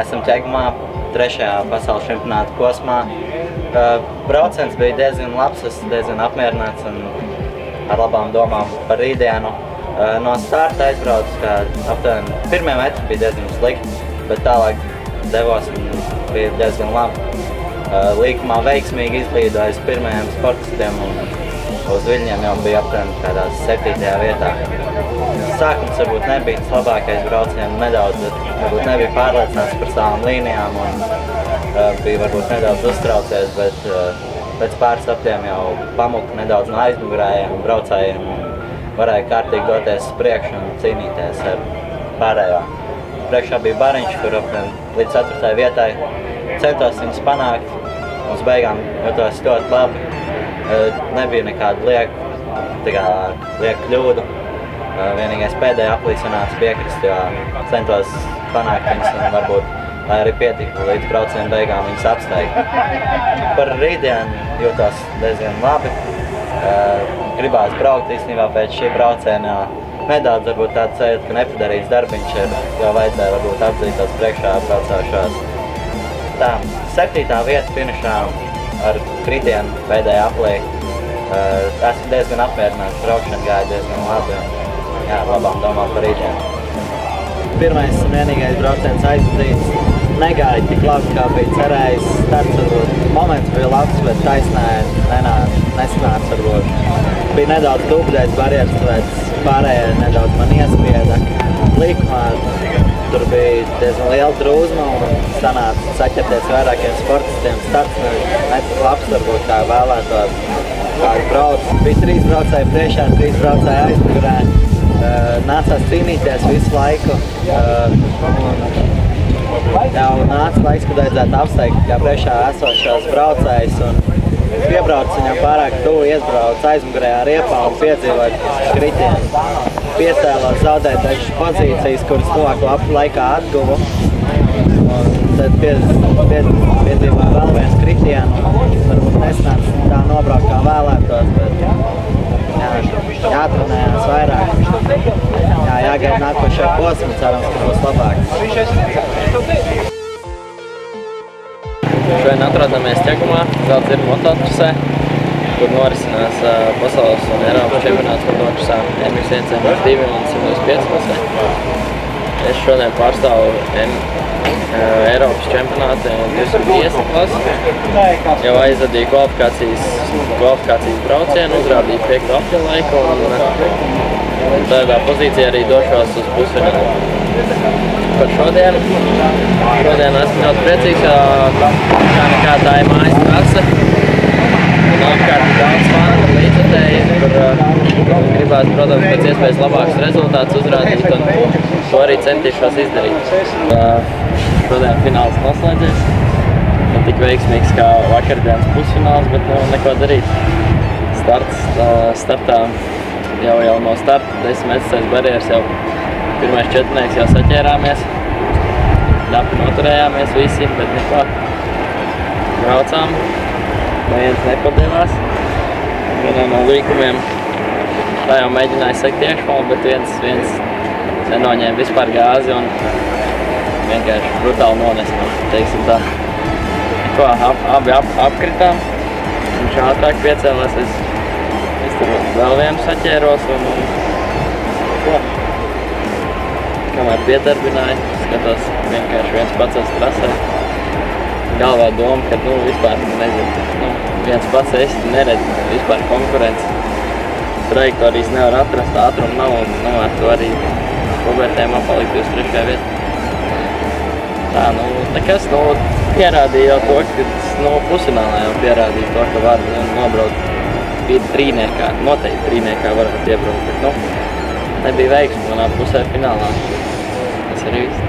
Esam ķegumā, 3. pasaules čempionāta posmā. Brauciens bija diezgan labs, esmu diezgan apmierināts un ar labām domām par rītdienu. No starta aizbraucu, kā aptuveni 1. metri bija diezgan slikti, bet tālāk devos un bija diezgan labi. Līkumā veiksmīgi izlīdoju uz pirmajiem sportistiem un uz viļņiem jau bija aptuveni tādā 7. vietā. Sākums varbūt nebija tas labākais brauciens, varbūt nebija pārliecināts par savām līnijām un bija varbūt nedaudz uztraucies, bet pēc pāris aptiem jau pamuka nedaudz no aizmugurējiem braucējiem un varēja kārtīgi doties uz priekšu un cīnīties ar pārējo. Priekšā bija Bariņš, kur līdz 4. vietai centos viņus panākt. Uz beigām jutos ļoti labi. Nebija nekāda lieka kļūdu. Vienīgais pēdējā aplī sanāca piekrist, jo centos panākt viņus un varbūt, lai arī pietika līdz brauciena beigām viņus apsteigt. Par rītdienu jūtos diezgan labi. Gribās braukt īstenībā pēc šī brauciena. Nedaudz varbūt tāds sajūta, ka nepadarīts darbiņš ir, jo vajadzēja varbūt atzīt tos priekšā braucošos. Tā, 7. vieta finišā ar kritienu pēdējā aplī. Esmu diezgan apmierināts, braukšana gāja diezgan labi un jā, labām domām par rītdienu. Pirmais un vienīgais brauciens aizvadīts. Negāja tik labi, kā bija cerējis. Starts varbūt moments bija labs, bet nesanāca varbūt. Bija nedaudz dubļais barjeras, tāpēc pārējie nedaudz man iespieda. Līkumā tur bija diezgan liela drūzma un sanāca saķerties vairākiem sportistiem. Starts ne tik labs, varbūt kā vēlētos kādu brauc. Bija 3 braucēji priekšā, 3 braucēji aizmugurē. Nācās cīnīties visu laiku. Jau nāca laiks, kad vajadzētu apsteigt kā priekšā esošos braucējus un piebrauc viņam pārāk tuvu, iesbrauc aizmugurējā riepā un piedzīvot kritienu. Piecēlos zaudēt dažas pozīcijas, kuras tuvāko laikā atguvu. Un tad piedzīvoju vēl viens kritienu. Varbūt nesanāca tā nobraukt kā vēlētos, bet jātrenējās vairāk. Jāgaida nākošajā posmā, cerams, ka būs labāk. Šodien atrodamies ķegumā, Zeltdzirņu mototrasē, kur norisinās pasaules un Eiropas čempionāts mototrasā MX1, MX2 un 105 klasē. Es šodien pārstāvu Eiropas čempionātu 250 klasi. Jau aizvadīju kvalifikācijas braucienu, uzrādīju 5. apļalaiku un tādā pozīcijā arī došos uz pusfinālu. Par šodien esmu ļoti priecīgs, jo kā nekā tā ir mājas trase. Un apkārt ir daudz fanu līdzjutēji, kur gribās, protams, pēc iespējas labākus rezultātus uzrādīt un to arī centīšos izdarīt. Šodien fināls noslēdzies. Ne tik veiksmīgs kā vakardienas pusfināls, bet neko darīt. Startā jau no starta 10 metrus aiz barjeras jau pirmais četrnieks jau saķērāmies. Dapi noturējāmies visi, bet neko. Braucām. Neviens nepadevās. Vienā no līkumiem tā jau mēģināja sekt iekšmalu, bet viens nenoņēma vispār gāzi un vienkārši brutāli nonesma, teiksim tā. Neko, abi apkritām. Viņš ātrāk piecēlās, es tur vēl vienu saķēros un ko. Kamēr piedarbināju, skatos vienkārši viens pats uz trasē. Galvā doma, ka vispār nezinu, viens pats es neredzu vispār konkurenci. Trajektorijas nevar atrast, ātrumu nav un ar to arī Robertiem palikt uz 3. vietu. Tā, nekas, pierādīja jau to, ka pusfinālā jau pierādīja to, ka var nobraukt trīniekā, noteikti trīniekā varētu iebraukt, bet nebija veiksmi manā pusē finālā. Tas arī viss.